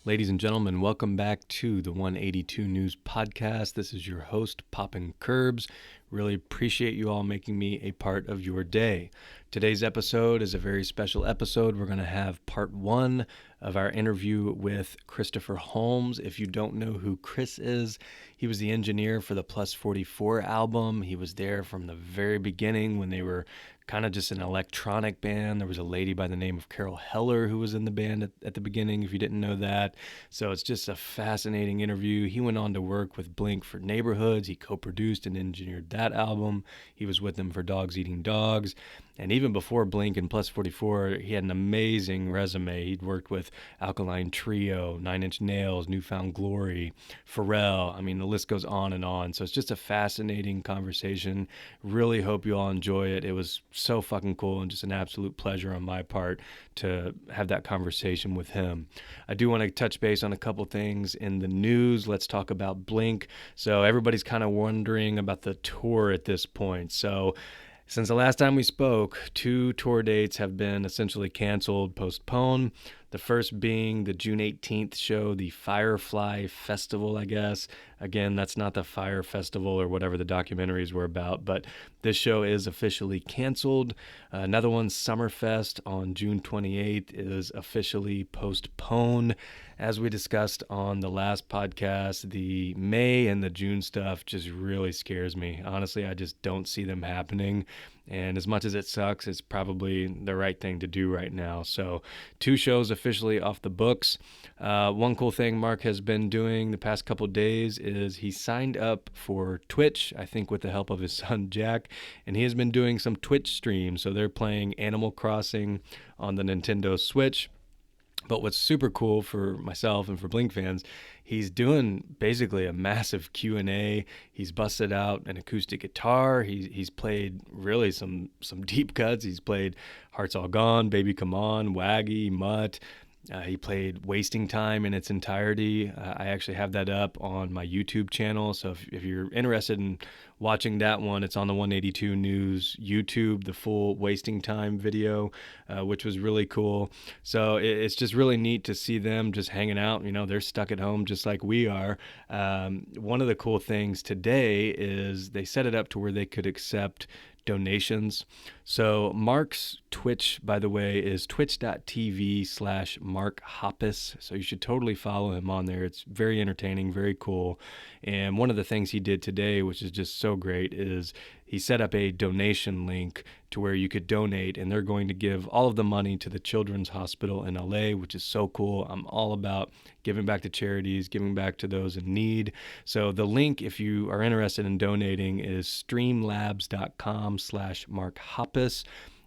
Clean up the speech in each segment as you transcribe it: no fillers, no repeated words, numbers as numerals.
Ladies and gentlemen, welcome back to the 182 News Podcast. This is your host, Poppin' Curbs. Really appreciate you all making me a part of your day. Today's episode is a very special episode. We're going to have part one of our interview with Christopher Holmes. If you don't know who Chris is, he was the engineer for the Plus 44 album. He was there from the very beginning when they were kind of just an electronic band. There was a lady by the name of Carol Heller who was in the band at the beginning, if you didn't know that. So it's just a fascinating interview. He went on to work with Blink for Neighborhoods. He co-produced and engineered that album. He was with them for Dogs Eating Dogs. And even before Blink and Plus 44, he had an amazing resume. He'd worked with Alkaline Trio, Nine Inch Nails, Newfound Glory, Pharrell. I mean, the list goes on and on. So it's just a fascinating conversation. Really hope you all enjoy it. It was so fucking cool and just an absolute pleasure on my part to have that conversation with him. I do want to touch base on a couple things in the news. Let's talk about Blink. So everybody's kind of wondering about the tour at this point. So since the last time we spoke, 2 tour dates have been essentially canceled, postponed. The first being the June 18th show, the Firefly Festival, I guess. Again, that's not the Fire Festival or whatever the documentaries were about, but this show is officially canceled. Another one, Summerfest, on June 28th is officially postponed. As we discussed on the last podcast, the May and the June stuff just really scares me. Honestly, I just don't see them happening. And as much as it sucks, it's probably the right thing to do right now. So 2 shows officially off the books. One cool thing Mark has been doing the past couple days is he signed up for Twitch, I think with the help of his son Jack, and he has been doing some Twitch streams. So they're playing Animal Crossing on the Nintendo Switch. But what's super cool for myself and for Blink fans, he's doing basically a massive Q&A. He's busted out an acoustic guitar. He's played really some deep cuts. He's played Hearts All Gone, Baby Come On, Waggy, Mutt. He played Wasting Time in its entirety. I actually have that up on my YouTube channel. So if you're interested in watching that one, it's on the 182 News YouTube, the full Wasting Time video, which was really cool. So it's just really neat to see them just hanging out. You know, they're stuck at home just like we are. One of the cool things today is they set it up to where they could accept donations. So Mark's Twitch, by the way, is twitch.tv/Mark Hoppus. So you should totally follow him on there. It's very entertaining, very cool. And one of the things he did today, which is just so great, is he set up a donation link to where you could donate, and they're going to give all of the money to the Children's Hospital in LA, which is so cool. I'm all about giving back to charities, giving back to those in need. So the link, if you are interested in donating, is streamlabs.com/Mark Hoppus.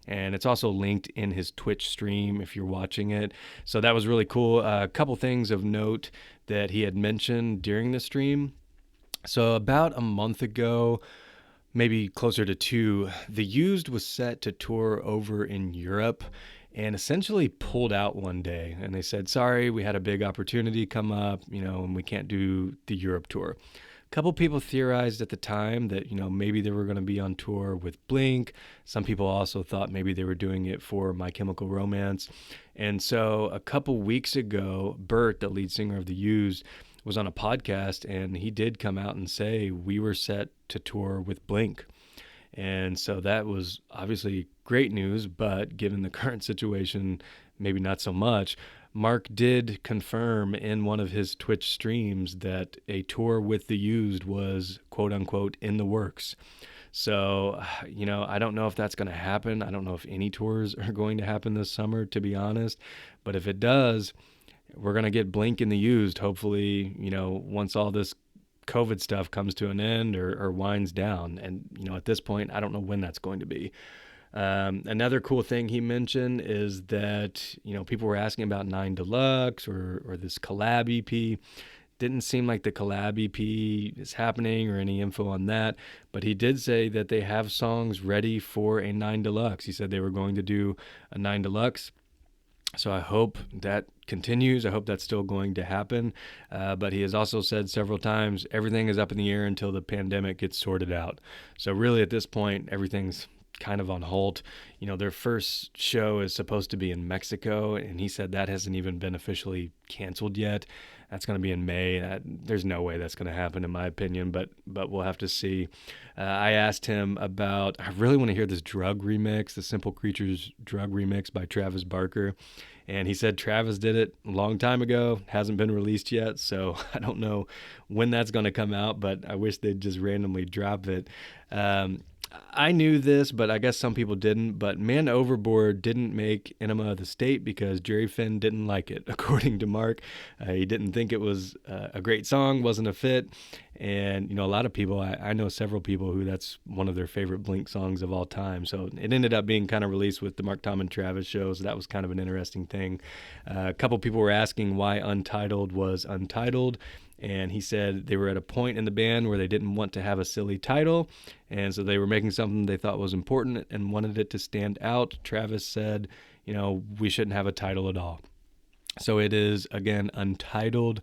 And it's also linked in his Twitch stream if you're watching it. So that was really cool. A couple things of note that he had mentioned during the stream. So about a month ago, maybe closer to 2, The Used was set to tour over in Europe and essentially pulled out one day. And they said, sorry, we had a big opportunity come up, and we can't do the Europe tour. A couple people theorized at the time that, maybe they were going to be on tour with Blink. Some people also thought maybe they were doing it for My Chemical Romance. And so a couple weeks ago, Bert, the lead singer of The Used, was on a podcast, and he did come out and say we were set to tour with Blink. And so that was obviously great news, but given the current situation, maybe not so much. Mark did confirm in one of his Twitch streams that a tour with The Used was, quote unquote, in the works. So, I don't know if that's going to happen. I don't know if any tours are going to happen this summer, to be honest. But if it does, we're going to get Blink in The Used, hopefully, once all this COVID stuff comes to an end or winds down. And, at this point, I don't know when that's going to be. Another cool thing he mentioned is that, people were asking about 9 Deluxe or this collab EP. Didn't seem like the collab EP is happening or any info on that, but he did say that they have songs ready for a 9 Deluxe. He said they were going to do a 9 Deluxe. So I hope that continues. I hope that's still going to happen. But he has also said several times everything is up in the air until the pandemic gets sorted out. So really, at this point, everything's kind of on hold. Their first show is supposed to be in Mexico, and he said that hasn't even been officially canceled yet. That's going to be in May. There's no way that's going to happen, in my opinion, but we'll have to see. I asked him about, I really want to hear this drug remix, the Simple Creatures drug remix by Travis Barker. And he said Travis did it a long time ago, hasn't been released yet. So I don't know when that's going to come out, but I wish they'd just randomly drop it. I knew this, but I guess some people didn't. But Man Overboard didn't make Enema of the State because Jerry Finn didn't like it, according to Mark. He didn't think it was a great song, wasn't a fit. And, a lot of people, I know several people who that's one of their favorite Blink songs of all time. So it ended up being kind of released with the Mark, Tom, and Travis show. So that was kind of an interesting thing. A couple people were asking why Untitled was Untitled. And he said they were at a point in the band where they didn't want to have a silly title. And so they were making something they thought was important and wanted it to stand out. Travis said, we shouldn't have a title at all. So it is, again, Untitled.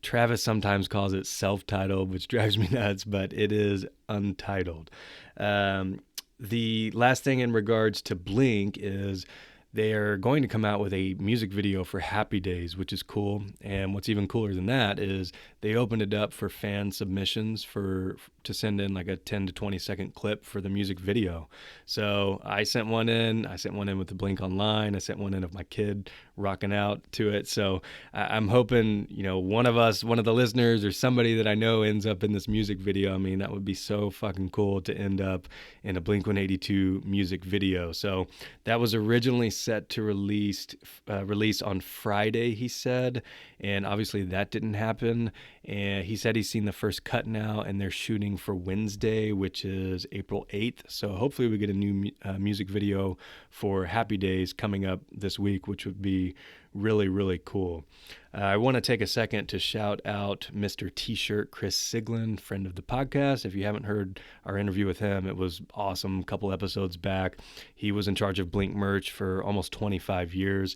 Travis sometimes calls it self-titled, which drives me nuts, but it is Untitled. The last thing in regards to Blink is they are going to come out with a music video for Happy Days, which is cool. And what's even cooler than that is they opened it up for fan submissions to send in like a 10 to 20 second clip for the music video. So I sent one in. I sent one in with the Blink Online. I sent one in of my kid rocking out to it. So I'm hoping, one of the listeners or somebody that I know ends up in this music video. I mean, that would be so fucking cool to end up in a Blink-182 music video. So that was originally set to release on Friday, he said, and obviously that didn't happen. And he said he's seen the first cut now, and they're shooting for Wednesday, which is April 8th. So hopefully we get a new music video for Happy Days coming up this week, which would be really, really cool. I want to take a second to shout out Mr. T-Shirt Chris Siglin, friend of the podcast. If you haven't heard our interview with him, it was awesome a couple episodes back. He was in charge of Blink merch for almost 25 years.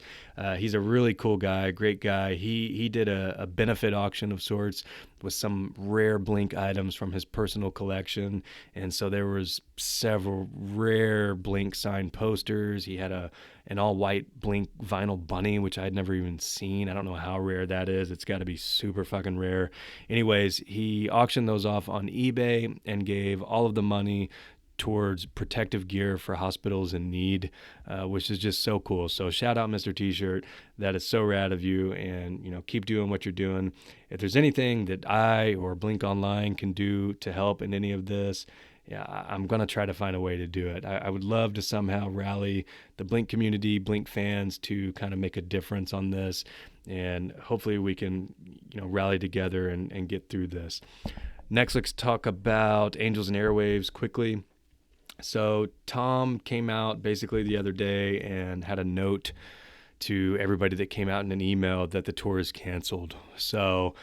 He's a really cool guy, great guy. He did a benefit auction of sorts with some rare Blink items from his personal collection. And so there was several rare Blink signed posters. He had an all-white Blink vinyl bunny, which I'd never even seen. I don't know how rare that is. It's got to be super fucking rare. Anyways, he auctioned those off on eBay and gave all of the money towards protective gear for hospitals in need, which is just so cool. So shout out Mr. T-Shirt. That is so rad of you, and keep doing what you're doing. If there's anything that I or Blink Online can do to help in any of this, I'm going to try to find a way to do it. I would love to somehow rally the Blink community, Blink fans, to kind of make a difference on this, and hopefully we can rally together and get through this. Next, let's talk about Angels and Airwaves quickly. So Tom came out basically the other day and had a note to everybody that came out in an email that the tour is canceled. So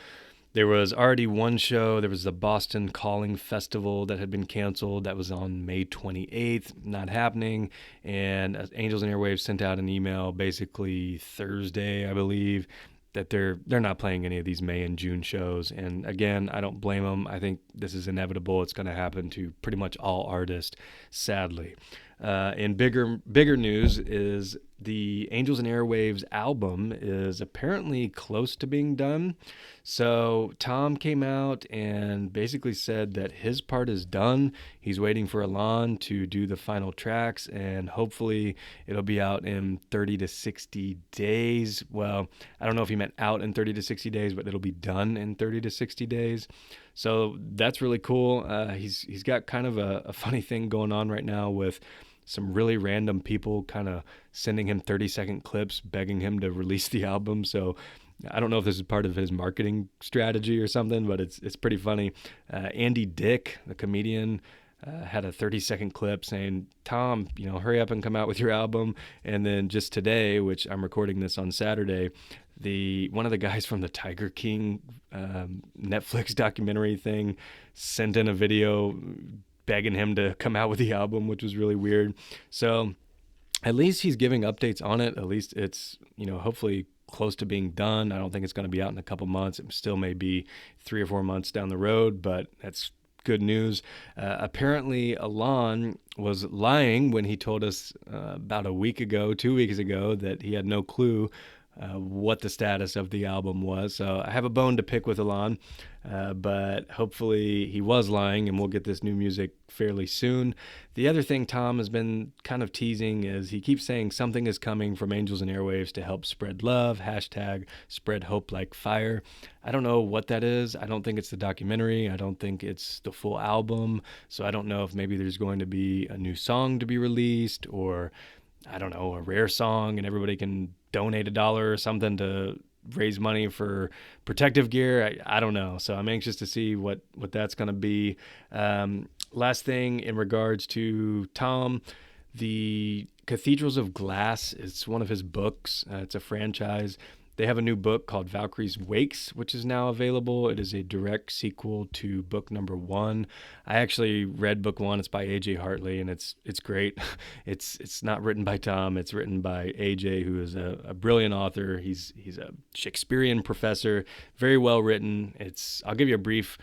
there was already one show. There was the Boston Calling Festival that had been canceled. That was on May 28th, not happening. And Angels and Airwaves sent out an email basically Thursday, I believe, that they're not playing any of these May and June shows. And again, I don't blame them. I think this is inevitable. It's going to happen to pretty much all artists, sadly. And bigger news is the Angels and Airwaves album is apparently close to being done. So Tom came out and basically said that his part is done. He's waiting for Alon to do the final tracks, and hopefully it'll be out in 30 to 60 days. Well, I don't know if he meant out in 30 to 60 days, but it'll be done in 30 to 60 days. So that's really cool. He's got kind of a funny thing going on right now with some really random people kind of sending him 30-second clips begging him to release the album. So I don't know if this is part of his marketing strategy or something, but it's pretty funny. Andy Dick, the comedian, had a 30-second clip saying, Tom, hurry up and come out with your album. And then just today, which I'm recording this on Saturday, one of the guys from the Tiger King Netflix documentary thing sent in a video begging him to come out with the album, which was really weird. So at least he's giving updates on it. At least it's, hopefully close to being done. I don't think it's going to be out in a couple months. It still may be 3 or 4 months down the road, but that's good news. Apparently, Alon was lying when he told us about a week ago, 2 weeks ago, that he had no clue what the status of the album was. So I have a bone to pick with Alon, but hopefully he was lying and we'll get this new music fairly soon. The other thing Tom has been kind of teasing is he keeps saying something is coming from Angels and Airwaves to help spread love, hashtag spread hope like fire. I don't know what that is. I don't think it's the documentary. I don't think it's the full album. So I don't know if maybe there's going to be a new song to be released, or I don't know, a rare song and everybody can donate $1 or something to raise money for protective gear. I don't know. So I'm anxious to see what that's going to be. Last thing in regards to Tom, the Cathedrals of Glass, it's one of his books. It's a franchise. They have a new book called Valkyrie's Wakes, which is now available. It is a direct sequel to book number 1. I actually read book 1. It's by A.J. Hartley, and it's great. It's not written by Tom. It's written by A.J., who is a brilliant author. He's a Shakespearean professor, very well written. I'll give you a brief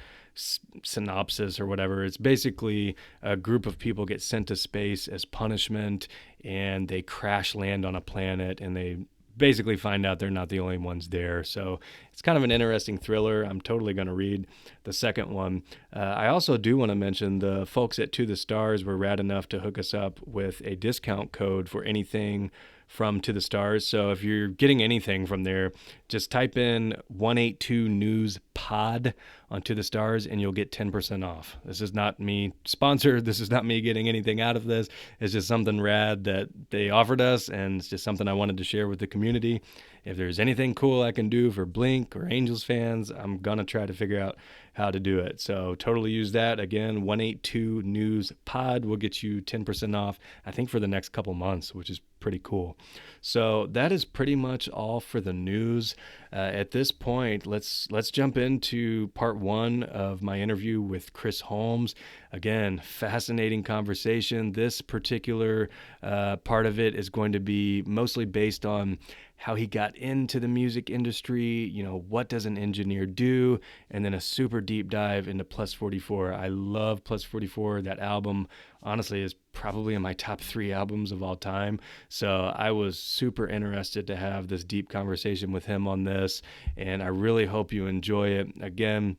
synopsis or whatever. It's basically a group of people get sent to space as punishment, and they crash land on a planet, and they basically find out they're not the only ones there. So it's kind of an interesting thriller. I'm totally going to read the second one. I also do want to mention the folks at To the Stars were rad enough to hook us up with a discount code for anything from To the Stars. So if you're getting anything from there, just type in 182 News Pod on To the Stars and you'll get 10% off. This is not me sponsored. This is not me getting anything out of this. It's just something rad that they offered us, and it's just something I wanted to share with the community. If there's anything cool I can do for Blink or Angels fans, I'm going to try to figure out how to do it. So totally use that. Again, 182 News Pod will get you 10% off, I think, for the next couple months, which is pretty cool. So that is pretty much all for the news. At this point, let's jump into part 1 of my interview with Chris Holmes. Again, fascinating conversation. This particular part of it is going to be mostly based on how he got into the music industry, what does an engineer do, and then a super deep dive into Plus 44. I love Plus 44. That album, honestly, is probably in my top 3 albums of all time. So I was super interested to have this deep conversation with him on this, and I really hope you enjoy it. Again,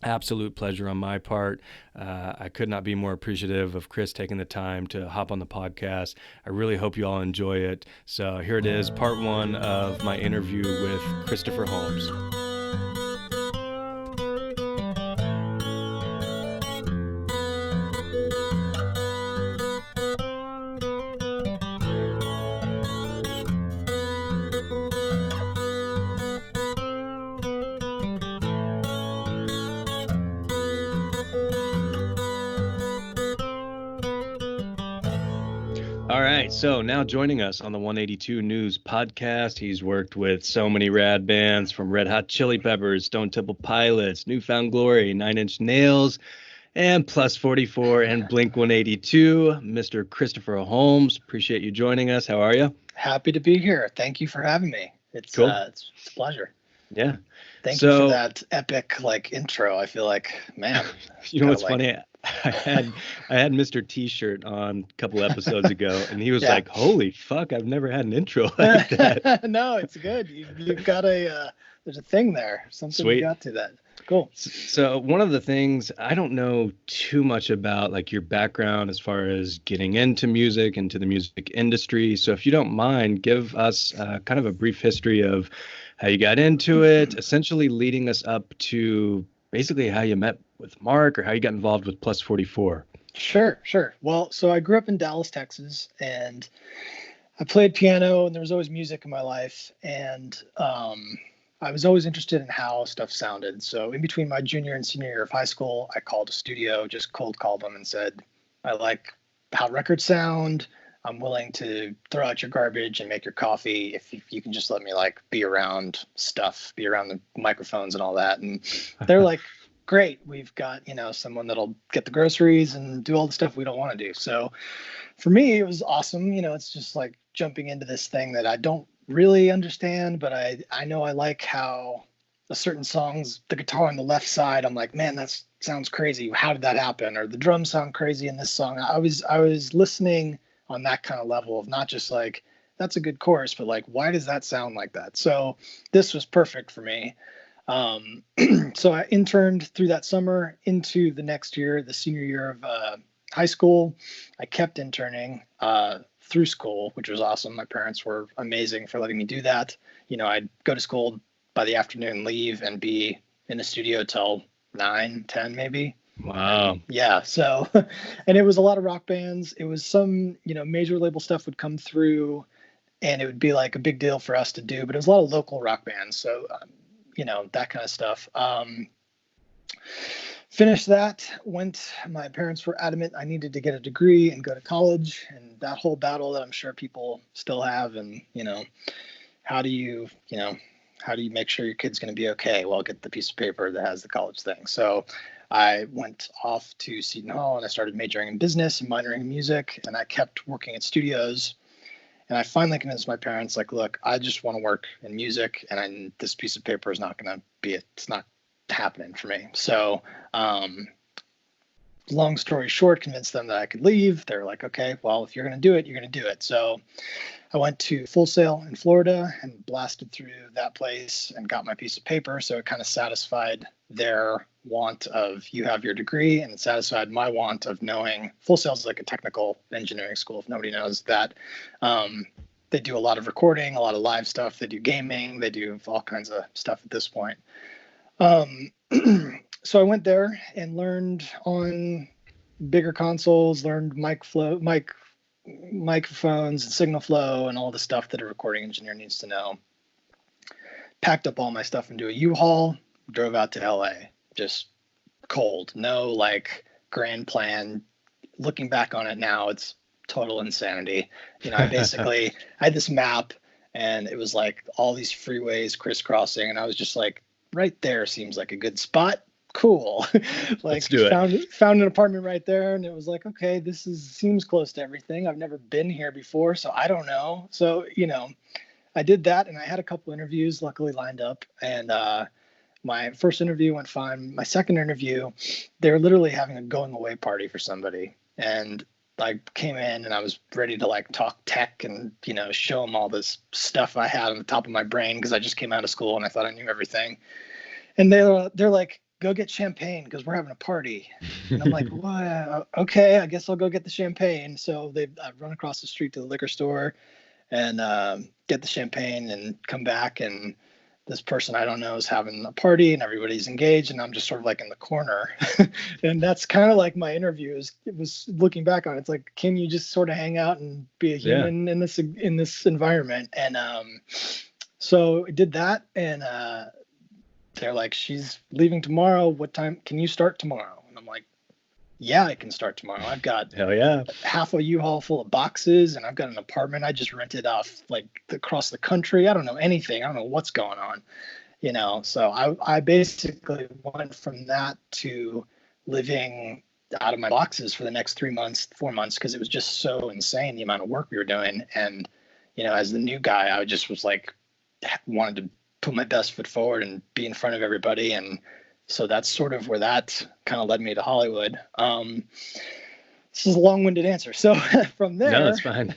absolute pleasure on my part. I could not be more appreciative of Chris taking the time to hop on the podcast. I really hope you all enjoy it. So here it is, part 1 of my interview with Christopher Holmes. All right, so now joining us on the 182 News podcast, he's worked with so many rad bands from Red Hot Chili Peppers, Stone Temple Pilots, Newfound Glory, Nine Inch Nails, and Plus 44 and Blink 182. Mr. Christopher Holmes, appreciate you joining us. How are you? Happy to be here. Thank you for having me. It's cool. It's a pleasure. Yeah. Thank you for that epic intro. I feel like, man. You know what's funny? I had Mr. T-shirt on a couple episodes ago, and he was like, "Holy fuck! I've never had an intro like that." No, it's good. You've got there's a thing there. Something Sweet. You got to that. Cool. So one of the things, I don't know too much about your background as far as getting into music, into the music industry. So if you don't mind, give us kind of a brief history of how you got into it, essentially leading us up to basically how you met with Mark or how you got involved with Plus 44. Sure. Well, so I grew up in Dallas, Texas, and I played piano, and there was always music in my life. And I was always interested in how stuff sounded. So in between my junior and senior year of high school, I called a studio, just cold called them and said, I like how records sound. I'm willing to throw out your garbage and make your coffee if you can just let me be around stuff, be around the microphones and all that. And they're like, great. We've got, someone that'll get the groceries and do all the stuff we don't want to do. So for me, it was awesome. It's just like jumping into this thing that I don't really understand, but I know I like how a certain song's the guitar on the left side. I'm like, man, that sounds crazy. How did that happen? Or the drums sound crazy in this song. I was listening on that kind of level of not just like, that's a good chorus, but like, why does that sound like that? So this was perfect for me. Um, so I interned through that summer into the next year, the senior year of high school. I kept interning through school, which was awesome. My parents were amazing for letting me do that. I'd go to school by the afternoon, leave, and be in the studio till 9, 10 maybe. Wow. And yeah, so, and it was a lot of rock bands. It was some, major label stuff would come through and it would be like a big deal for us to do, but it was a lot of local rock bands. So, that kind of stuff. Finished that, my parents were adamant I needed to get a degree and go to college, and that whole battle that I'm sure people still have. And, how do you, how do you make sure your kid's going to be okay? Well, get the piece of paper that has the college thing. So I went off to Seton Hall and I started majoring in business and minoring in music, and I kept working at studios. And I finally convinced my parents, like, look, I just want to work in music, and this piece of paper is not going to be it. It's not happening for me. So, long story short, convinced them that I could leave. They're like, okay, well, if you're going to do it, you're going to do it. So I went to Full Sail in Florida and blasted through that place and got my piece of paper. So it kind of satisfied their want of, you have your degree, and it satisfied my want of knowing. Full Sail is like a technical engineering school, if nobody knows that. They do a lot of recording, a lot of live stuff. They do gaming. They do all kinds of stuff at this point. So I went there and learned on bigger consoles, learned microphones and signal flow and all the stuff that a recording engineer needs to know. Packed up all my stuff into a U-Haul, drove out to LA, just cold, no like grand plan. Looking back on it now, it's total insanity. I had this map and it was like all these freeways crisscrossing, and I was just like, right there seems like a good spot. Cool. Like, let's do it. Found an apartment right there, and it was like, okay, seems close to everything. I've never been here before, so I don't know. So, I did that, and I had a couple interviews luckily lined up, and my first interview went fine. My second interview, they were literally having a going away party for somebody, and I came in and I was ready to like talk tech and, show them all this stuff I had on the top of my brain because I just came out of school and I thought I knew everything. And they're like, go get champagne because we're having a party. And I'm like, well, okay, I guess I'll go get the champagne. So I run across the street to the liquor store and get the champagne and come back, and this person I don't know is having a party and everybody's engaged, and I'm just sort of like in the corner. And that's kind of like my interview it was looking back on it. It's like, can you just sort of hang out and be a human in this environment? And so I did that, and they're like, she's leaving tomorrow. What time can you start tomorrow? And I'm like, yeah, I can start tomorrow. I've got Hell yeah. half a U-Haul full of boxes, and I've got an apartment I just rented off like across the country. I don't know anything. I don't know what's going on, So I basically went from that to living out of my boxes for the next 4 months, because it was just so insane the amount of work we were doing. And as the new guy, I just was like, wanted to put my best foot forward and be in front of everybody. And so that's sort of where that kind of led me to Hollywood. This is a long-winded answer. So from there, no, that's fine.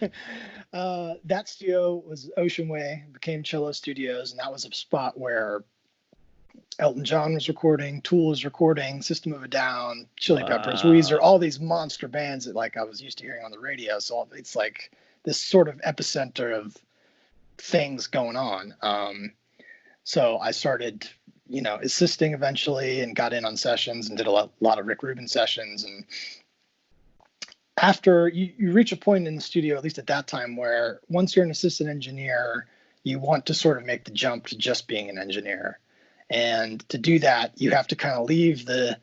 That studio was Ocean Way, became Cello Studios, and that was a spot where Elton John was recording, Tool was recording, System of a Down, Chili Peppers, Weezer, all these monster bands that like I was used to hearing on the radio. So it's like this sort of epicenter of things going on. So I started, assisting eventually and got in on sessions and did a lot of Rick Rubin sessions. And after you reach a point in the studio, at least at that time, where once you're an assistant engineer, you want to sort of make the jump to just being an engineer. And to do that, you have to kind of leave the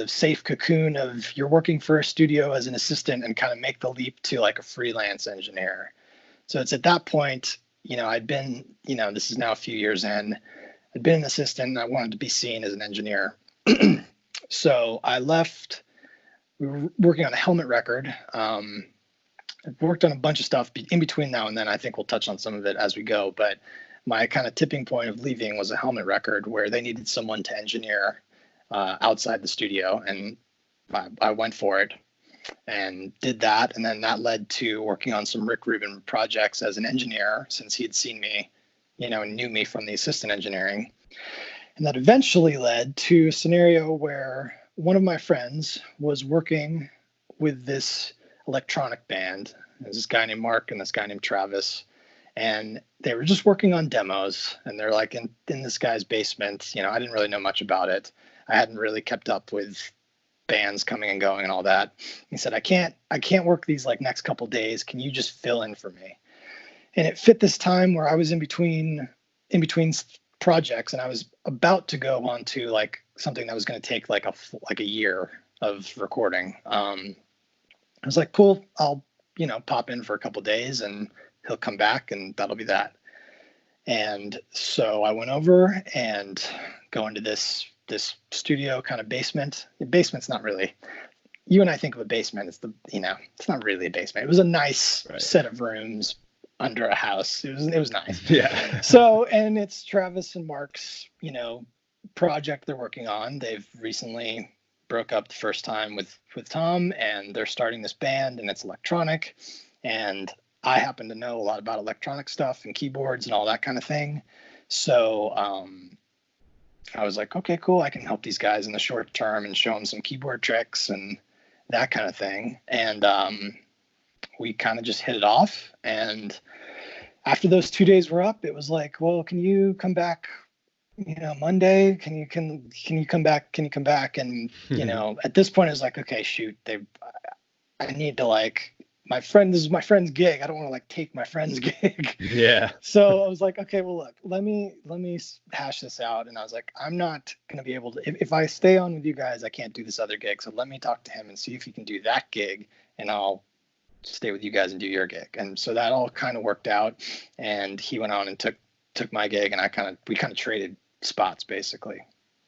safe cocoon of you're working for a studio as an assistant and kind of make the leap to like a freelance engineer. So it's at that point, I'd been, this is now a few years in, I'd been an assistant and I wanted to be seen as an engineer. So I left. We were working on a helmet record. I've worked on a bunch of stuff in between now and then. I think we'll touch on some of it as we go. But my kind of tipping point of leaving was a helmet record where they needed someone to engineer outside the studio, and I went for it and did that. And then that led to working on some Rick Rubin projects as an engineer, since he had seen me, and knew me from the assistant engineering. And that eventually led to a scenario where one of my friends was working with this electronic band. There's this guy named Mark and this guy named Travis. And they were just working on demos, and they're like in this guy's basement. I didn't really know much about it. I hadn't really kept up with bands coming and going and all that. He said, I can't work these like next couple days. Can you just fill in for me? And it fit this time where I was in between projects, and I was about to go on to like something that was going to take like a year of recording. I was like, cool, I'll pop in for a couple days and he'll come back and that'll be that. And so I went over and go into this studio kind of basement. The basement's not really, you and I think of a basement, it's not really a basement. It was a nice set of rooms under a house. It was nice. Yeah. So, and it's Travis and Mark's, project they're working on. They've recently broke up the first time with Tom, and they're starting this band, and it's electronic. And I happen to know a lot about electronic stuff and keyboards and all that kind of thing. So I was like, okay, cool. I can help these guys in the short term and show them some keyboard tricks and that kind of thing. And we kind of just hit it off. And after those 2 days were up, it was like, well, can you come back, Monday? Can you come back? Can you come back? And, at this point, it was like, okay, shoot, I need to this is my friend's gig. I don't want to take my friend's gig. Yeah. So I was like, okay, well, look, let me hash this out. And I was like, I'm not going to be able to, if I stay on with you guys, I can't do this other gig. So let me talk to him and see if he can do that gig, and I'll stay with you guys and do your gig. And so that all kind of worked out, and he went on and took my gig, and we kind of traded spots basically.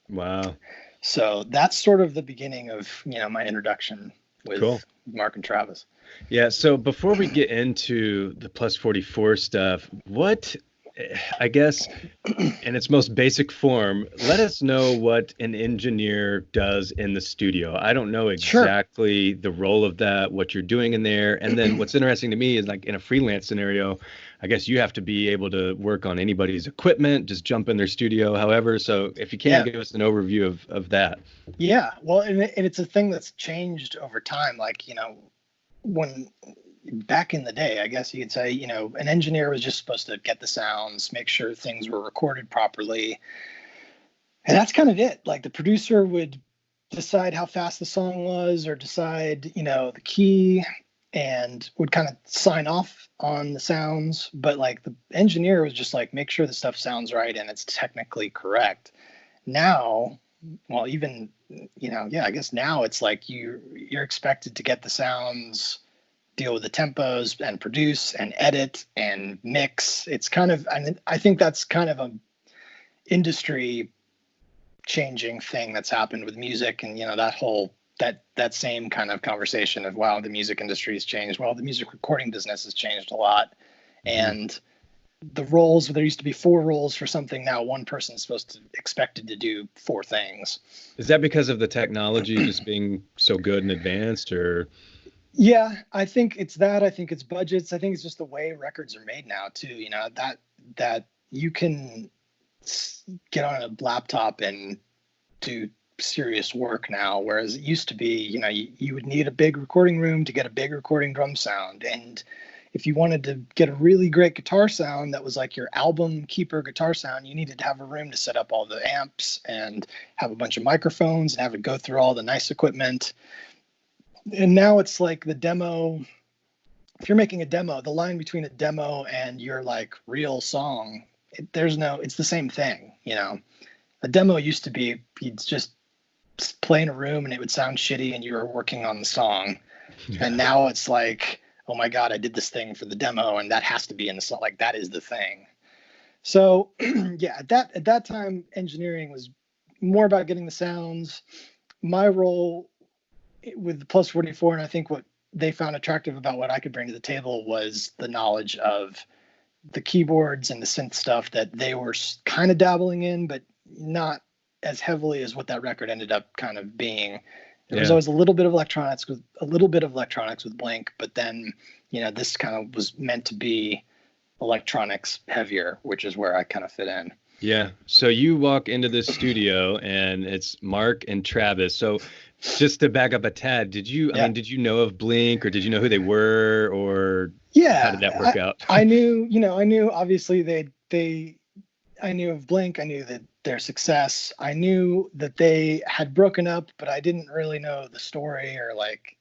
Wow. So that's sort of the beginning of, my introduction with Mark and Travis. Yeah. So before we get into the Plus 44 stuff, what, I guess, in its most basic form, let us know what an engineer does in the studio. I don't know exactly the role of that, what you're doing in there. And then what's interesting to me is in a freelance scenario, I guess you have to be able to work on anybody's equipment, just jump in their studio, however. So if you can, give us an overview of that. Yeah. Well, and it's a thing that's changed over time. When back in the day, I guess you could say, an engineer was just supposed to get the sounds, make sure things were recorded properly. And that's kind of it. The producer would decide how fast the song was, or decide, the key, and would kind of sign off on the sounds. But the engineer was just make sure the stuff sounds right and it's technically correct. Now, well, even, I guess now it's you're expected to get the sounds, deal with the tempos, and produce and edit and mix. It's kind of, and I think that's kind of an industry changing thing that's happened with music. And, that whole, that same kind of conversation of, wow, the music industry has changed. Well, the music recording business has changed a lot. And the roles, there used to be 4 roles for something. Now one person is expected to do 4 things. Is that because of the technology just being so good and advanced, or? Yeah, I think it's that. I think it's budgets. I think it's just the way records are made now too. That you can get on a laptop and do serious work now, whereas it used to be, you would need a big recording room to get a big recording drum sound. And if you wanted to get a really great guitar sound that was your album keeper guitar sound, you needed to have a room to set up all the amps and have a bunch of microphones and have it go through all the nice equipment. And now it's the demo. If you're making a demo, the line between a demo and your real song, it's the same thing. A demo used to be, you'd just play in a room and it would sound shitty and you were working on the song. Yeah. And now it's oh my God, I did this thing for the demo and that has to be in the song. That is the thing. So yeah, at that time, engineering was more about getting the sounds. My role with the Plus 44, and I think what they found attractive about what I could bring to the table was the knowledge of the keyboards and the synth stuff that they were kind of dabbling in, but not as heavily as what that record ended up kind of being. There was always a little bit of electronics with Blink, but then, this kind of was meant to be electronics heavier, which is where I kind of fit in. Yeah. So you walk into this studio and it's Mark and Travis. So just to back up a tad, did you know of Blink, or did you know who they were, or how did that work out? I knew obviously I knew of Blink. I knew that their success. I knew that they had broken up, but I didn't really know the story or like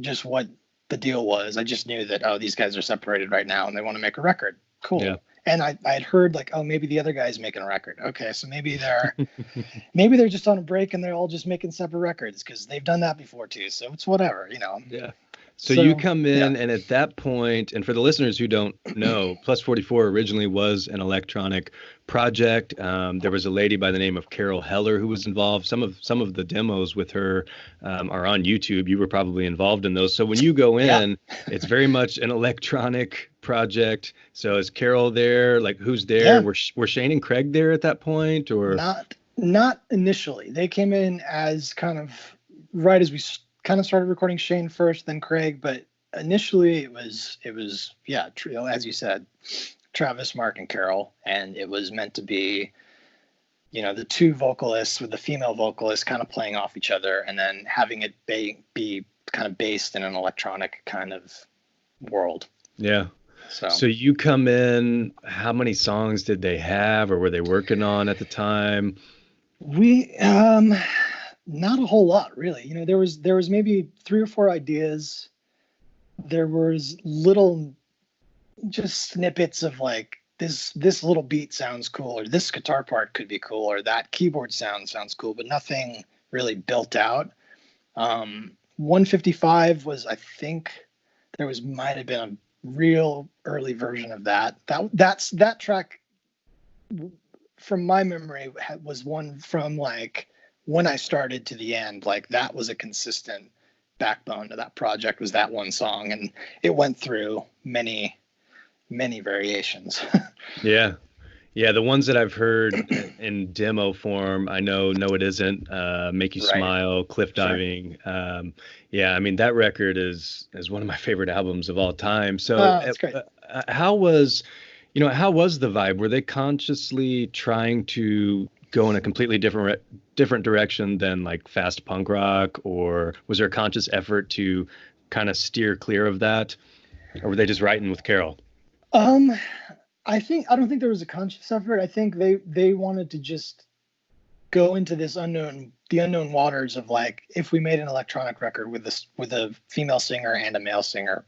just what the deal was. I just knew that, oh, these guys are separated right now and they want to make a record. Cool. Yeah. And I had heard like, oh, maybe the other guy's making a record. Okay, so maybe they're just on a break and they're all just making separate records, because they've done that before too. So it's whatever. Yeah. So you come in, and at that point, and for the listeners who don't know, Plus 44 originally was an electronic project. There was a lady by the name of Carol Heller who was involved. Some of the demos with her are on YouTube. You were probably involved in those. So when you go in, it's very much an electronic project. So is Carol there? Like, who's there? Were Shane and Craig there at that point, or not initially? They came in as kind of right as we kind of started recording Shane first, then Craig, but initially it was as you said, Travis, Mark, and Carol, and it was meant to be, the two vocalists with the female vocalist kind of playing off each other, and then having it be kind of based in an electronic kind of world. Yeah. So you come in, how many songs did they have, or were they working on at the time? We not a whole lot, really. There was maybe 3 or 4 ideas. There was little just snippets of like, this little beat sounds cool, or this guitar part could be cool, or that keyboard sounds cool, but nothing really built out. 155 was, I think might have been a real early version of that. That track, from my memory, was one from like when I started to the end. Like, that was a consistent backbone to that project, was that one song, and it went through many variations. Yeah, the ones that I've heard in demo form, I know No It Isn't, Make You Smile, Cliff Diving. Sure. I mean, that record is one of my favorite albums of all time. So that's great. How was the vibe? Were they consciously trying to go in a completely different direction than like fast punk rock, or was there a conscious effort to kind of steer clear of that, or were they just writing with Carol? I don't think there was a conscious effort. I think they wanted to just go into the unknown waters of like, if we made an electronic record with a female singer and a male singer,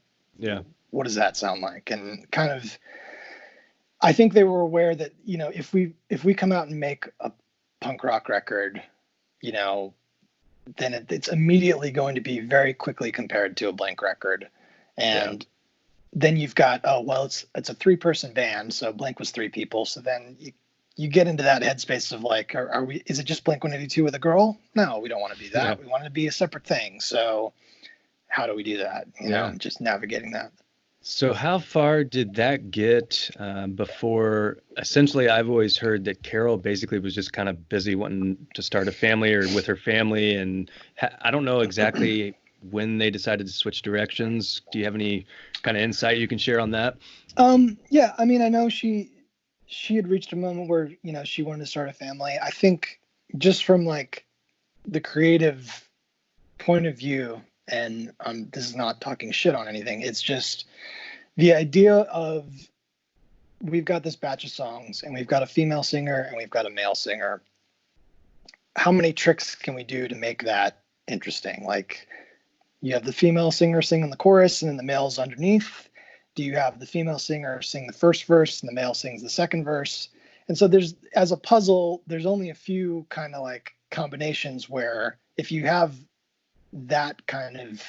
what does that sound like? And kind of, I think they were aware that, if we come out and make a punk rock record, then it's immediately going to be very quickly compared to a Blink record. And then you've got, it's a 3-person band. So Blink was 3 people. So then you get into that headspace of like, is it just Blink-182 with a girl? No, we don't want to be that. Yeah. We want it to be a separate thing. So how do we do that? Just navigating that. So how far did that get before? Essentially, I've always heard that Carol basically was just kind of busy wanting to start a family, or with her family, and I don't know exactly when they decided to switch directions. Do you have any kind of insight you can share on that? Yeah, I mean, I know she had reached a moment where, she wanted to start a family. I think just from like the creative point of view, and this is not talking shit on anything, it's just the idea of, we've got this batch of songs and we've got a female singer and we've got a male singer. How many tricks can we do to make that interesting? Like, you have the female singer singing the chorus and then the male's underneath. Do you have the female singer sing the first verse and the male sings the second verse? And so as a puzzle, there's only a few kind of like combinations where, if you have that kind of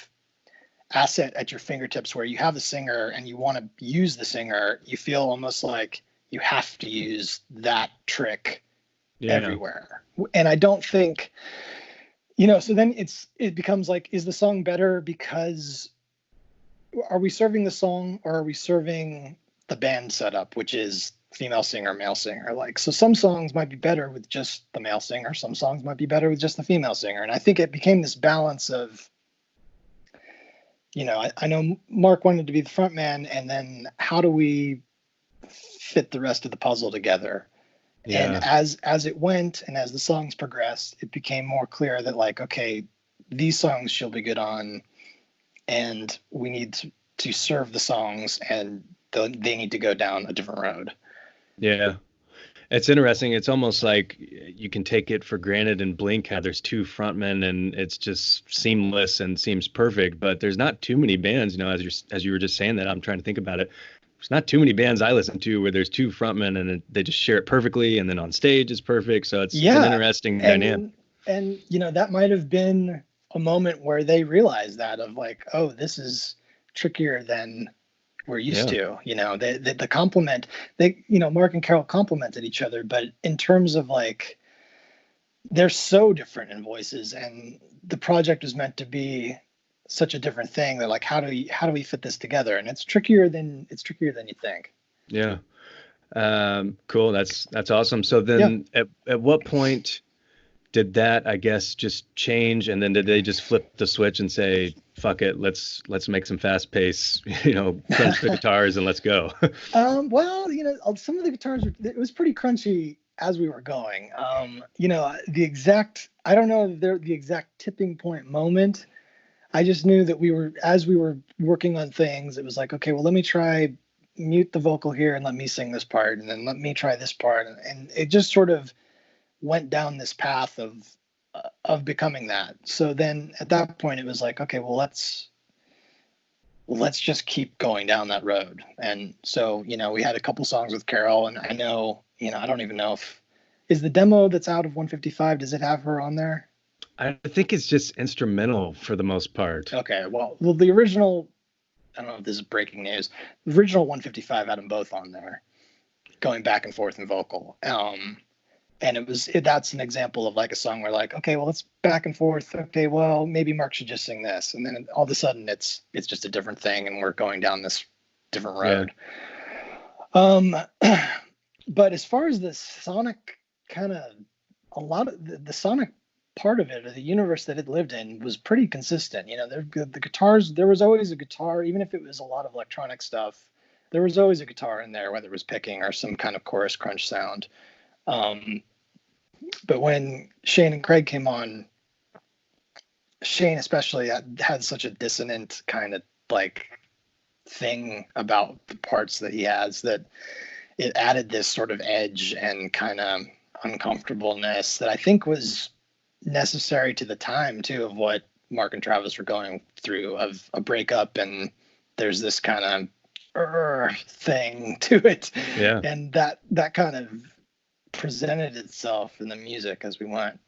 asset at your fingertips, where you have the singer and you want to use the singer, you feel almost like you have to use that trick Yeah. everywhere. And I don't think, so then it becomes like, is the song better because are we serving the song or are we serving the band setup, which is female singer, male singer? Like, so some songs might be better with just the male singer, some songs might be better with just the female singer. And I think it became this balance of, I know Mark wanted to be the front man, and then how do we fit the rest of the puzzle together? And Yeah. as it went and as the songs progressed, it became more clear that, like, okay, these songs she'll be good on, and we need to serve the songs, and they need to go down a different road. Yeah. It's interesting. It's almost like you can take it for granted and blink how there's two frontmen and it's just seamless and seems perfect. But there's not too many bands, as you were just saying that, I'm trying to think about it. There's not too many bands I listen to where there's two frontmen and they just share it perfectly, and then on stage it's perfect. So it's an Yeah, interesting dynamic. and that might have been a moment where they realized that, of like, oh, this is trickier than we're used Yeah. to. The compliment, Mark and Carol complimented each other, but in terms of, like, they're so different in voices, and the project was meant to be such a different thing that, like, how do we fit this together? And it's trickier than you think. Yeah. Cool. That's awesome. So Yeah. then at what point did that, I guess, just change? And then did they just flip the switch and say, fuck it, let's make some fast pace, crunch the guitars and let's go. Well, some of the guitars it was pretty crunchy as we were going. I don't know the exact tipping point moment. I just knew that as we were working on things, it was like, okay, well, let me try mute the vocal here and let me sing this part, and then let me try this part, and it just sort of went down this path of becoming that. So then at that point, it was like, okay, well, let's just keep going down that road. And so, we had a couple songs with Carol, and I know, I don't even know if is the demo that's out of 155, does it have her on there? I think it's just instrumental for the most part. Okay, well, the original, I don't know if this is breaking news. The original 155 had them both on there, going back and forth in vocal. And that's an example of, like, a song where, like, okay, well, let's back and forth. Okay, well, maybe Mark should just sing this, and then all of a sudden it's just a different thing, and we're going down this different road. Yeah. But as far as the sonic kind of, a lot of the sonic part of it, or the universe that it lived in, was pretty consistent. The guitars, there was always a guitar, even if it was a lot of electronic stuff. There was always a guitar in there, whether it was picking or some kind of chorus crunch sound. But when Shane and Craig came on, Shane especially had such a dissonant kind of, like, thing about the parts that he has, that it added this sort of edge and kind of uncomfortableness that I think was necessary to the time too, of what Mark and Travis were going through, of a breakup, and there's this kind of thing to it. Yeah. And that kind of presented itself in the music as we went.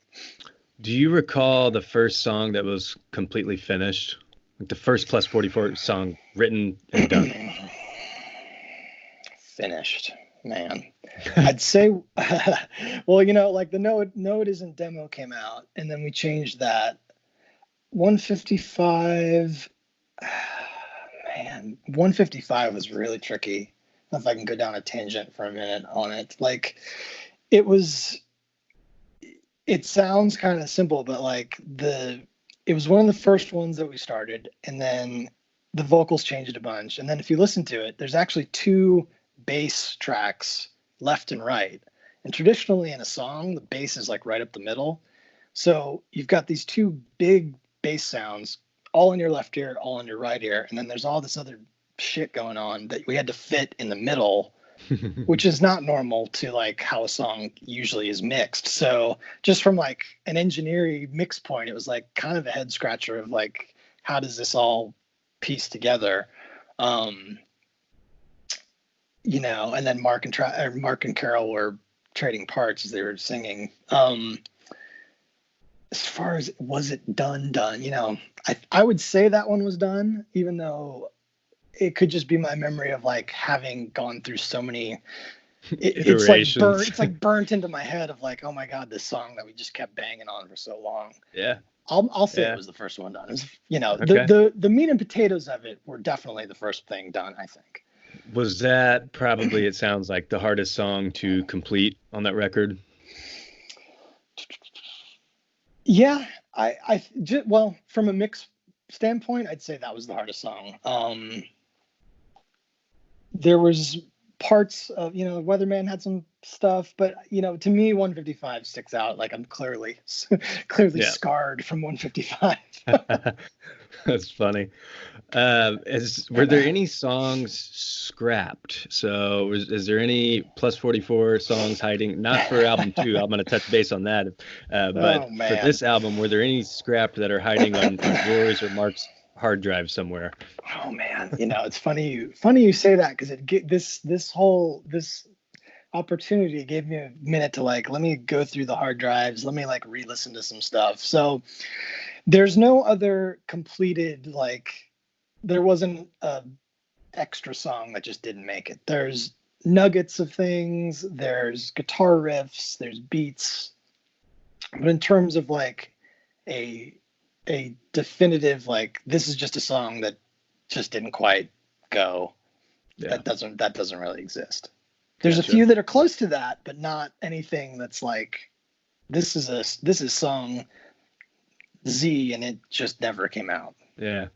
Do you recall the first song that was completely finished? Like the first plus 44 song written and done? Finished, man. I'd say, well, like the No It Isn't demo came out, and then we changed that. 155, man, 155 was really tricky. I don't know if I can go down a tangent for a minute on it. Like, it sounds kind of simple, but, like, it was one of the first ones that we started, and then the vocals changed a bunch. And then if you listen to it, there's actually two bass tracks, left and right. And traditionally in a song, the bass is, like, right up the middle. So you've got these two big bass sounds, all in your left ear, all in your right ear, and then there's all this other shit going on that we had to fit in the middle, which is not normal to, like, how a song usually is mixed. So just from, like, an engineering mix point, it was, like, kind of a head scratcher of, like, how does this all piece together? And then Mark and Carol were trading parts as they were singing. As far as, was it done, I would say that one was done, even though it could just be my memory of, like, having gone through so many iterations. It's like burnt into my head of like, oh my God, this song that we just kept banging on for so long. Yeah. I'll say it Yeah. was the first one done. It was, you know, Okay. the meat and potatoes of it were definitely the first thing done, I think. Was that probably, it sounds like, the hardest song to complete on that record? Yeah, well, from a mix standpoint, I'd say that was the hardest song. There was parts of, you know, Weatherman had some stuff, but you know, to me, 155 sticks out. Like I'm clearly clearly Yeah. scarred from 155. That's funny. Were there any songs scrapped? So is there any plus 44 songs hiding? Not for album two. I'm going to touch base on that. But Oh for man. this album, were there any scrapped that are hiding on yours or Mark's hard drive somewhere? Oh man. You know, it's funny you say that because this opportunity gave me a minute to like let me go through the hard drives, let me like re-listen to some stuff. So there's no other completed like there wasn't a extra song that just didn't make it. There's nuggets of things, there's guitar riffs, there's beats, but in terms of like a a definitive like this is just a song that just didn't quite go, Yeah. that doesn't really exist. There's a Gotcha. few that are close to that, but not anything that's like this is song Z and it just never came out. Yeah.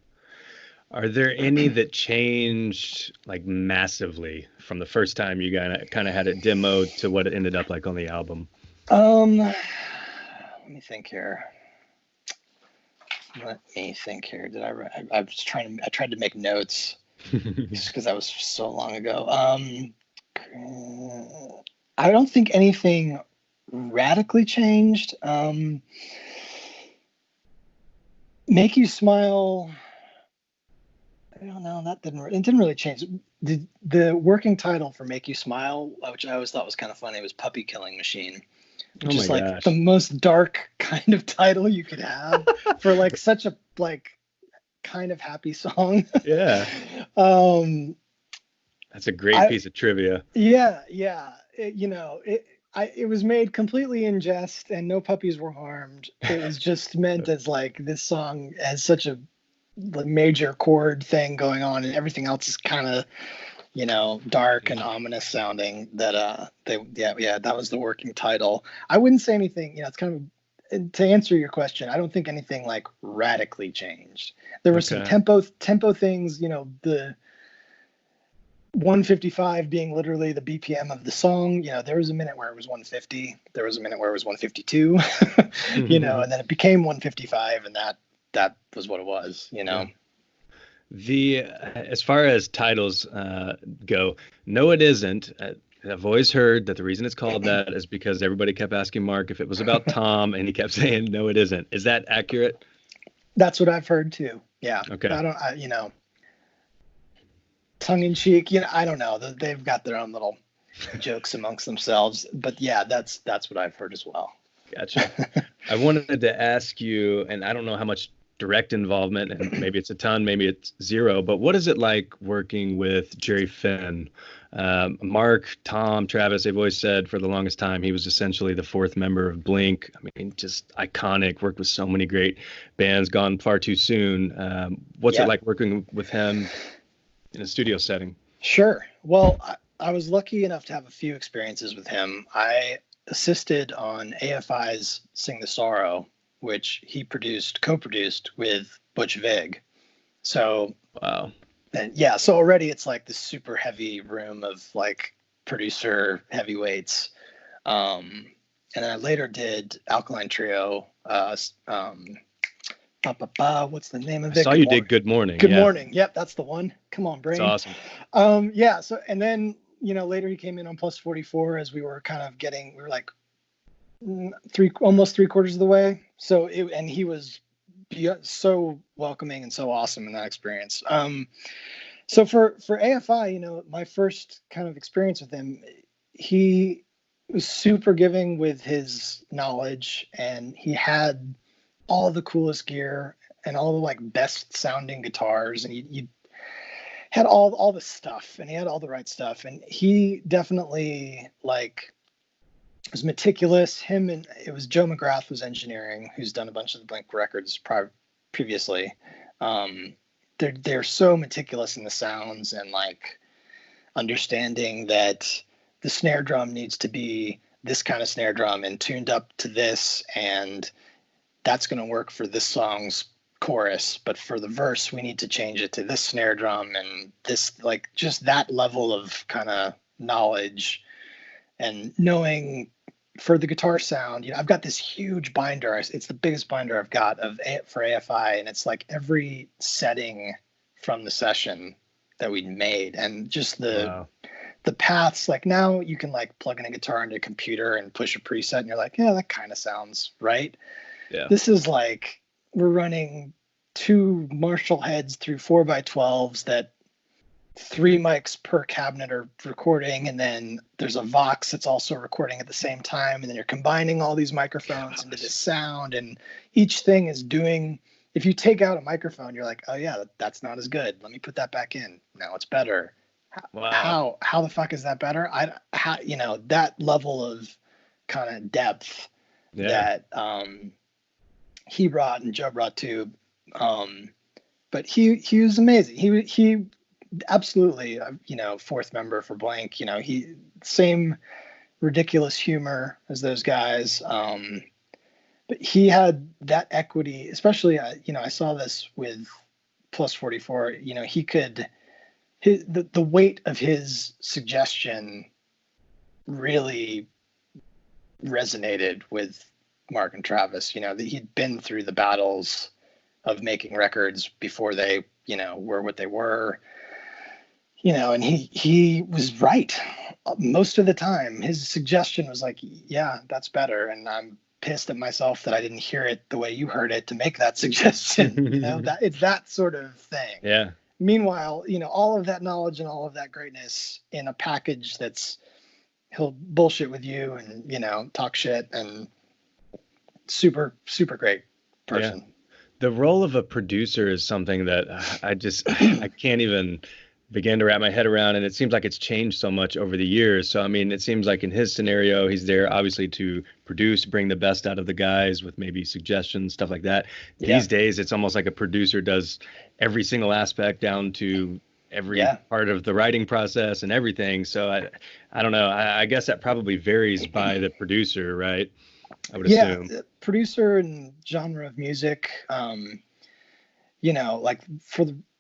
Are there any that changed like massively from the first time you kind of had it demoed to what it ended up like on the album? Let me think here. Let me think here. I tried to make notes just because that was so long ago. I don't think anything radically changed. Make You Smile. I don't know. It didn't really change. The working title for Make You Smile, which I always thought was kind of funny, was Puppy Killing Machine, Oh which my is like the gosh. most dark kind of title you could have for like such a like kind of happy song. Yeah. um, That's a great I piece of trivia. yeah. It was made completely in jest, and no puppies were harmed. It was just meant as like this song has such a major chord thing going on, and everything else is kind of dark and ominous sounding. That that was the working title. I wouldn't say anything. It's kind of to answer your question. I don't think anything like radically changed. There were some Okay. tempo things. The 155 being literally the BPM of the song. There was a minute where it was 150. There was a minute where it was 152. And then it became 155, and that was what it was. Yeah. The As far as titles go, no, it isn't. I've always heard that the reason it's called that is because everybody kept asking Mark if it was about Tom, and he kept saying, "No, it isn't." Is that accurate? That's what I've heard too. Yeah. Okay. Tongue in cheek. I don't know. They've got their own little jokes amongst themselves, but yeah, that's what I've heard as well. Gotcha. I wanted to ask you, and I don't know how much direct involvement, and maybe it's a ton, maybe it's zero, but what is it like working with Jerry Finn? Mark, Tom, Travis, they've always said for the longest time he was essentially the fourth member of Blink. I mean, just iconic, worked with so many great bands, gone far too soon. What's it Yeah. like working with him in a studio setting? Sure. Well, I was lucky enough to have a few experiences with him. I assisted on AFI's Sing the Sorrow, which he co-produced with Butch Vig. So, Wow. and yeah, so already it's like this super heavy room of like producer heavyweights. And then I later did Alkaline Trio. What's the name I of it? saw Good you morning. did Good Morning. Good Yeah, morning. Yep, that's the one. Come on, it's brain. awesome. Yeah. So, and then later he came in on plus 44 as we were like almost three quarters of the way. So and he was so welcoming and so awesome in that experience. So for AFI, my first kind of experience with him, he was super giving with his knowledge, and he had all the coolest gear and all the like best sounding guitars, and had all the stuff, and he had all the right stuff, and he definitely like was meticulous. Him and it was Joe McGrath was engineering, who's done a bunch of the Blink records previously. Um, they're so meticulous in the sounds and like understanding that the snare drum needs to be this kind of snare drum and tuned up to this, and that's going to work for this song's chorus, but for the verse we need to change it to this snare drum, and this, like, just that level of kind of knowledge and knowing for the guitar sound. I've got this huge binder. It's the biggest binder I've got for AFI, and it's like every setting from the session that we made, and just the paths. Like, now you can like plug in a guitar into a computer and push a preset, and you're like, yeah, that kind of sounds right. Yeah. This is like we're running 2 Marshall heads through 4x12s that 3 mics per cabinet are recording, and then there's a Vox that's also recording at the same time, and then you're combining all these microphones into this sound, and each thing is doing. If you take out a microphone, you're like, oh yeah, that's not as good. Let me put that back in. Now it's better. Wow. How the fuck is that better? That level of kind of depth that he brought and Joe brought too. But he was amazing. He absolutely, fourth member for Blank. He same ridiculous humor as those guys. But he had that equity, especially, I saw this with Plus 44. He could, the weight of his suggestion really resonated with Mark and Travis. That he'd been through the battles of making records before they, were what they were. And he was right most of the time. His suggestion was like, yeah, that's better. And I'm pissed at myself that I didn't hear it the way you heard it to make that suggestion. That it's that sort of thing. Yeah. Meanwhile, all of that knowledge and all of that greatness in a package that's, he'll bullshit with you and, talk shit, and super, super great person. Yeah. The role of a producer is something that I can't even begin to wrap my head around, and it seems like it's changed so much over the years. So, I mean, it seems like in his scenario, he's there obviously to produce, bring the best out of the guys with maybe suggestions, stuff like that. Yeah. These days, it's almost like a producer does every single aspect down to every part of the writing process and everything. So I don't know. I guess that probably varies by the producer, right? I would assume. Yeah, producer and genre of music. Like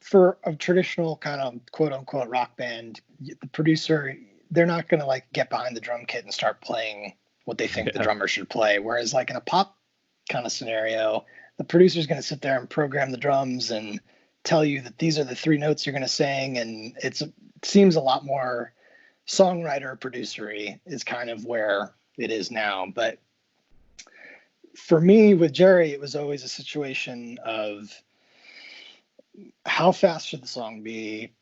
for a traditional kind of quote unquote rock band, the producer, they're not going to like get behind the drum kit and start playing what they think the drummer should play. Whereas like in a pop kind of scenario, the producer's going to sit there and program the drums and tell you that these are the 3 notes you're going to sing. And it seems a lot more songwriter producery is kind of where it is now. But for me with Jerry, it was always a situation of, how fast should the song be?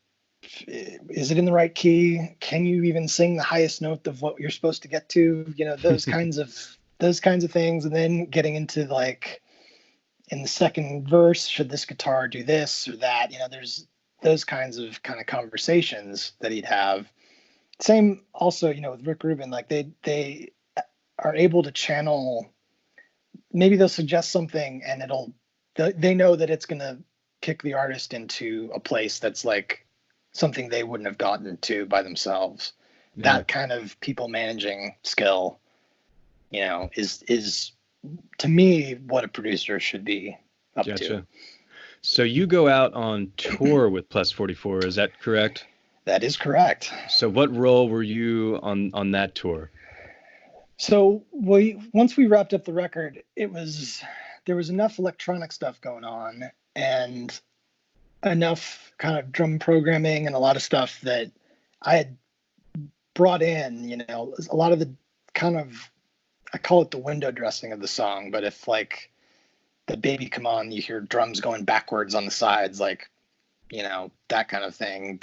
Is it in the right key? Can you even sing the highest note of what you're supposed to get to? Those kinds of things. And then getting into like, in the second verse, should this guitar do this or that? There's those kinds of conversations that he'd have. Same also, with Rick Rubin, like they are able to channel. Maybe they'll suggest something and they know that it's going to kick the artist into a place that's like something they wouldn't have gotten to by themselves. Yeah. That kind of people managing skill, is to me what a producer should be up to. So you go out on tour with Plus 44, is that correct? That is correct. So what role were you on that tour? So once we wrapped up the record, there was enough electronic stuff going on and enough kind of drum programming and a lot of stuff that I had brought in, a lot of the kind of, I call it the window dressing of the song, but if like the Baby Come On, you hear drums going backwards on the sides, like, that kind of thing,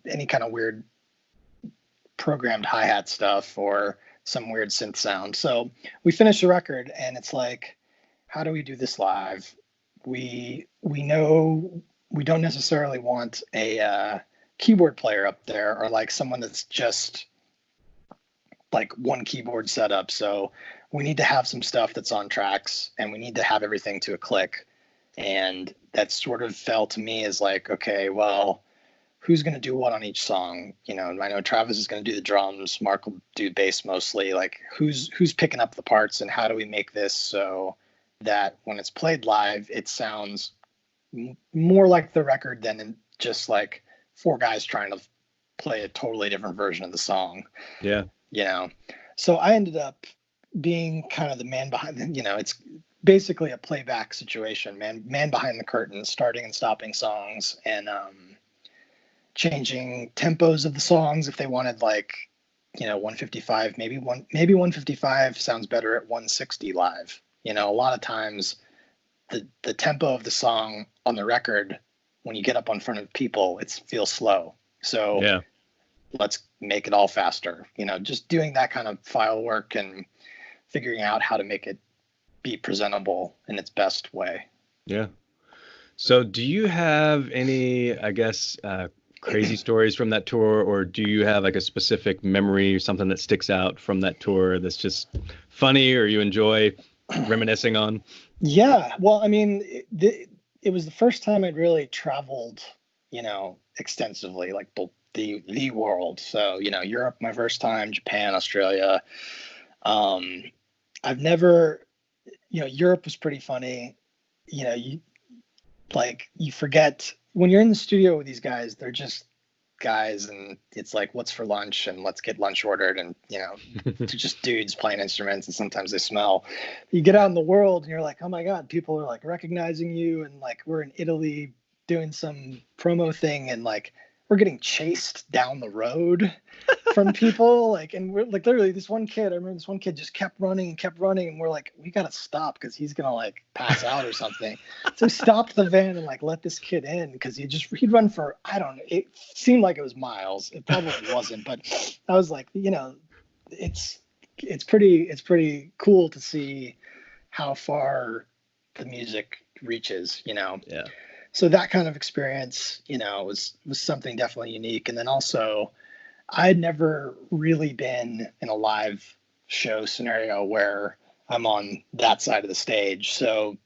any kind of weird programmed hi-hat stuff or some weird synth sound. So we finished the record and it's like, how do we do this live? We know we don't necessarily want a keyboard player up there, or like someone that's just like one keyboard setup. So we need to have some stuff that's on tracks, and we need to have everything to a click. And that sort of fell to me as like, okay, well, who's going to do what on each song? You know, I know Travis is going to do the drums, Mark will do bass mostly. Like, who's picking up the parts, and how do we make this so that when it's played live, it sounds more like the record than just like four guys trying to play a totally different version of the song. Yeah. You know, so I ended up being kind of the man behind. You know, it's basically a playback situation, man behind the curtain, starting and stopping songs, and changing tempos of the songs if they wanted, like, you know, 155, maybe 155 sounds better at 160 live. You know, a lot of times the tempo of the song on the record, when you get up in front of people, it feels slow. So Yeah. let's make it all faster. You know, just doing that kind of file work and figuring out how to make it be presentable in its best way. Yeah. So do you have any, I guess, crazy stories from that tour, or do you have like a specific memory or something that sticks out from that tour that's just funny or you enjoy reminiscing on? Yeah. Well, I mean, it was the first time I'd really traveled, you know, extensively, like the world. So, you know, Europe, my first time, Japan, Australia. I've never, you know, Europe was pretty funny. You know, you forget when you're in the studio with these guys, they're just guys, and it's like, what's for lunch, and let's get lunch ordered, and, you know, they're just dudes playing instruments, and sometimes they smell. You get out in the world and you're like, oh my God, people are like recognizing you, and like we're in Italy doing some promo thing, and like we're getting chased down the road from people, like, and we're like, literally, this one kid, I remember this one kid just kept running and kept running, and we're like, we gotta stop because he's gonna like pass out or something. So we stopped the van and like let this kid in, because he'd run for, I don't know, it seemed like it was miles. It probably wasn't, but I was like, you know, it's pretty cool to see how far the music reaches, you know. Yeah. So that kind of experience, you know, was something definitely unique. And then also, I'd never really been in a live show scenario where I'm on that side of the stage. So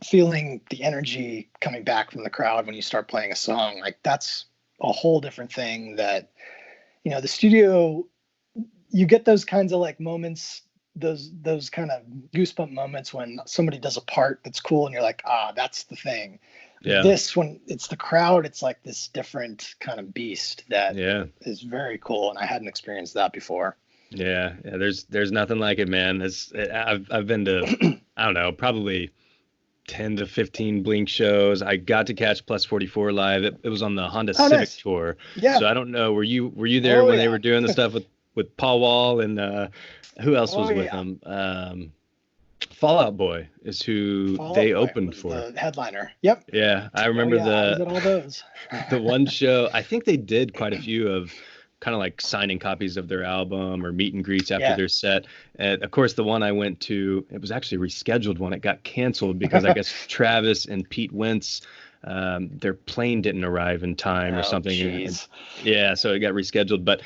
feeling the energy coming back from the crowd when you start playing a song, like, that's a whole different thing. That, you know, the studio, you get those kinds of like moments, those kind of goosebump moments when somebody does a part that's cool and you're like, that's the thing. Yeah. This, when it's the crowd, it's like this different kind of beast that is very cool, and I hadn't experienced that before. Yeah. There's nothing like it, man. I've been to I don't know, probably 10 to 15 Blink shows. I got to catch Plus 44 live. It was on the Honda Civic nice. tour. Yeah. So I don't know, were you there when they were doing the stuff with Paul Wall and who else was with them? Fall Out Boy is who they opened for. The headliner. Yep. Yeah, I remember I was at all those. the one show. I think they did quite a few of kind of like signing copies of their album or meet and greets after their set. And of course, the one I went to, it was actually a rescheduled one. It got canceled because I guess Travis and Pete Wentz, their plane didn't arrive in time or something. Yeah, so it got rescheduled. But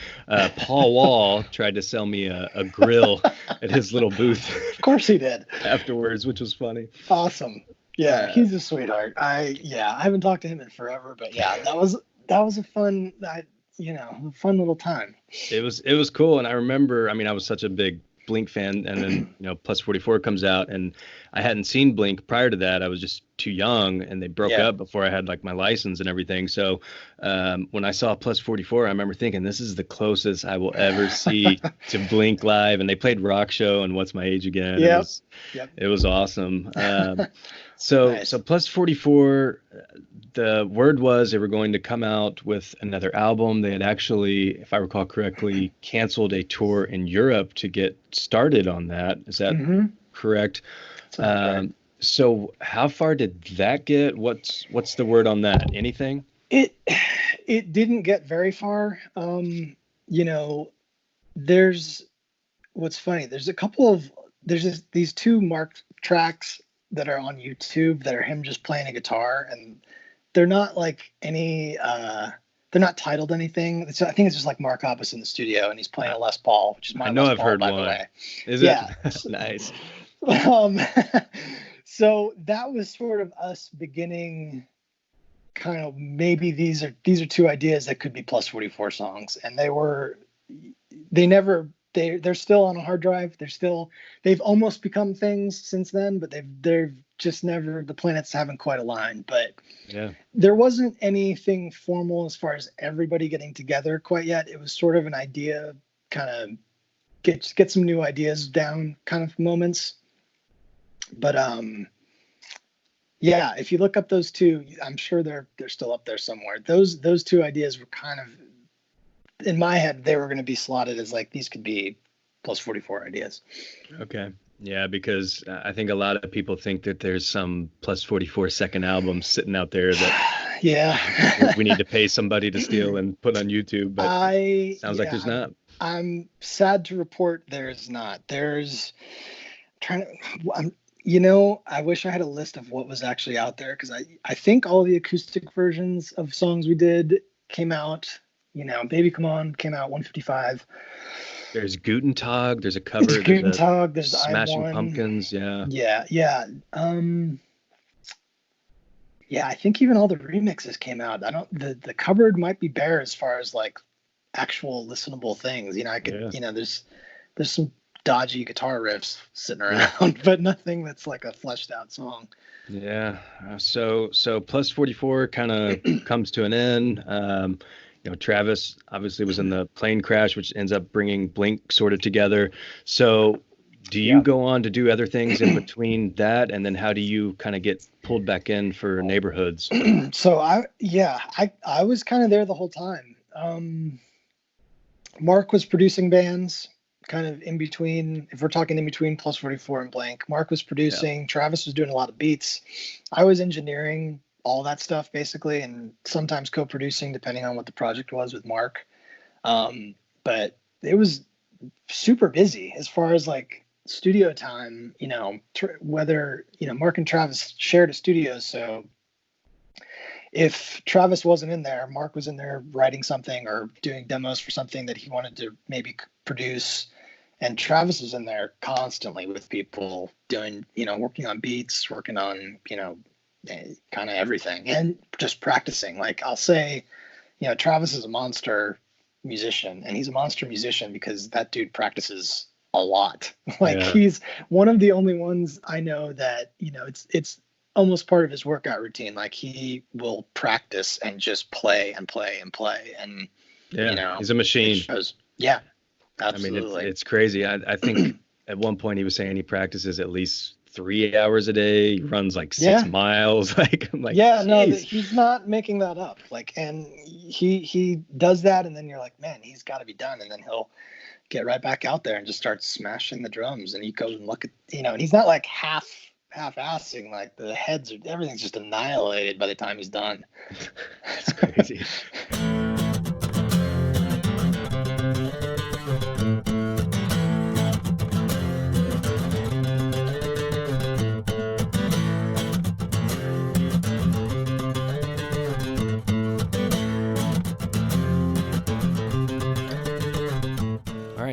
Paul Wall tried to sell me a grill at his little booth. Of course he did. Afterwards, which was funny. Awesome. Yeah, he's a sweetheart. I haven't talked to him in forever, but yeah, that was a fun, a fun little time. It was cool, and I remember, I mean, I was such a big Blink fan, and then Plus 44 comes out, and I hadn't seen Blink prior to that. I was just too young, and they broke up before I had like my license and everything. So when I saw Plus 44, I remember thinking, this is the closest I will ever see to Blink live. And they played Rock Show and What's My Age Again. It was awesome. So Plus 44, the word was they were going to come out with another album. They had actually, if I recall correctly, canceled a tour in Europe to get started on that. Is that correct? So how far did that get? What's the word on that? Anything? It didn't get very far. There's what's funny. There's these two marked tracks that are on YouTube that are him just playing a guitar, and they're not like any they're not titled anything. I think it's just like Mark Hoppus in the studio, and he's playing I, a Les Paul, which is I my know Les I've Paul, heard by the one. way. Is it? Yeah. Nice. Um, so that was sort of us beginning, kind of, maybe these are two ideas that could be plus 44 songs, and they're still on a hard drive. They've almost become things since then, but they've just never, the planets haven't quite aligned. But Yeah. there wasn't anything formal as far as everybody getting together quite yet. It was sort of an idea, kind of get some new ideas down kind of moments. But yeah, if you look up those two, I'm sure they're still up there somewhere. Those two ideas were kind of, in my head, they were going to be slotted as like, these could be plus 44 ideas. Okay. Yeah, because I think a lot of people think that there's some plus 44 second album sitting out there that Yeah. we need to pay somebody to steal and put on YouTube, but sounds like there's not. I'm sad to report there's not. There's trying to, you know, I wish I had a list of what was actually out there, because I think all the acoustic versions of songs we did came out. You know, Baby Come On came out 155. There's Guten Tag, there's a cover, There's Guten Tag, there's Smashing I Won. Pumpkins, yeah. Yeah. Yeah, I think even all the remixes came out. I don't, the cupboard might be bare as far as like actual listenable things. You know, I could, Yeah. you know, there's some dodgy guitar riffs sitting around, but nothing that's like a fleshed out song. Yeah. So plus 44 kind of comes to an end. You know, Travis obviously was in the plane crash, which ends up bringing Blink sort of together. So do you go on to do other things in between that? And then how do you kind of get pulled back in for Neighborhoods? So I was kind of there the whole time. Mark was producing bands kind of in between, if we're talking in between plus 44 and Blank. Mark was producing, Travis was doing a lot of beats. I was engineering all that stuff basically, and sometimes co-producing depending on what the project was with Mark. But it was super busy as far as like studio time, you know, whether, you know, Mark and Travis shared a studio. So if Travis wasn't in there, Mark was in there writing something or doing demos for something that he wanted to maybe produce. And Travis was in there constantly with people doing, you know, working on beats, working on, you know, kind of everything, and just practicing. Like, I'll say, you know, Travis is a monster musician, and he's a monster musician because that dude practices a lot. Like, he's one of the only ones I know that, you know, it's almost part of his workout routine. Like, he will practice and just play and play and play. And, you know, he's a machine. Yeah, absolutely. I mean, it's crazy. I think at one point he was saying he practices at least 3 hours a day. He runs like 6 miles. Like, I'm like, yeah, geez. No, he's not making that up. Like, and he does that, and then you're like, man, he's got to be done. And then he'll get right back out there and just start smashing the drums. And he goes and look at, you know, and he's not like half-assing. Like, the everything's just annihilated by the time he's done. That's crazy.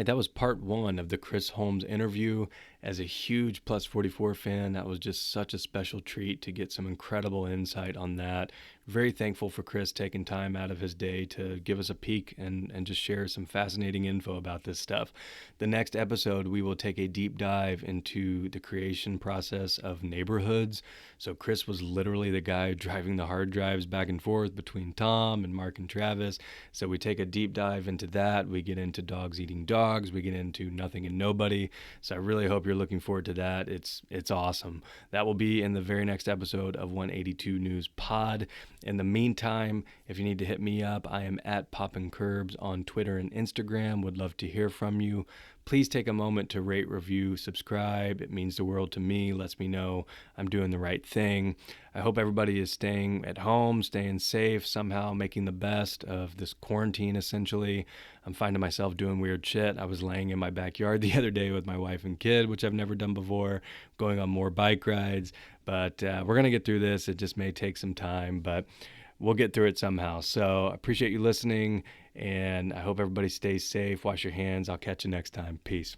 That was part 1 of the Chris Holmes interview. As a huge Plus 44 fan, that was just such a special treat to get some incredible insight on that. Very thankful for Chris taking time out of his day to give us a peek and just share some fascinating info about this stuff. The next episode, we will take a deep dive into the creation process of Neighborhoods. So Chris was literally the guy driving the hard drives back and forth between Tom and Mark and Travis. So we take a deep dive into that. We get into Dogs Eating Dogs. We get into Nothing and Nobody. So I really hope you're looking forward to that. It's awesome. That will be in the very next episode of 182 News Pod. In the meantime, if you need to hit me up, I am at Poppin' Curbs on Twitter and Instagram. Would love to hear from you. Please take a moment to rate, review, subscribe. It means the world to me, lets me know I'm doing the right thing. I hope everybody is staying at home, staying safe, somehow making the best of this quarantine, essentially. I'm finding myself doing weird shit. I was laying in my backyard the other day with my wife and kid, which I've never done before, going on more bike rides. But we're going to get through this. It just may take some time. But we'll get through it somehow. So I appreciate you listening, and I hope everybody stays safe. Wash your hands. I'll catch you next time. Peace.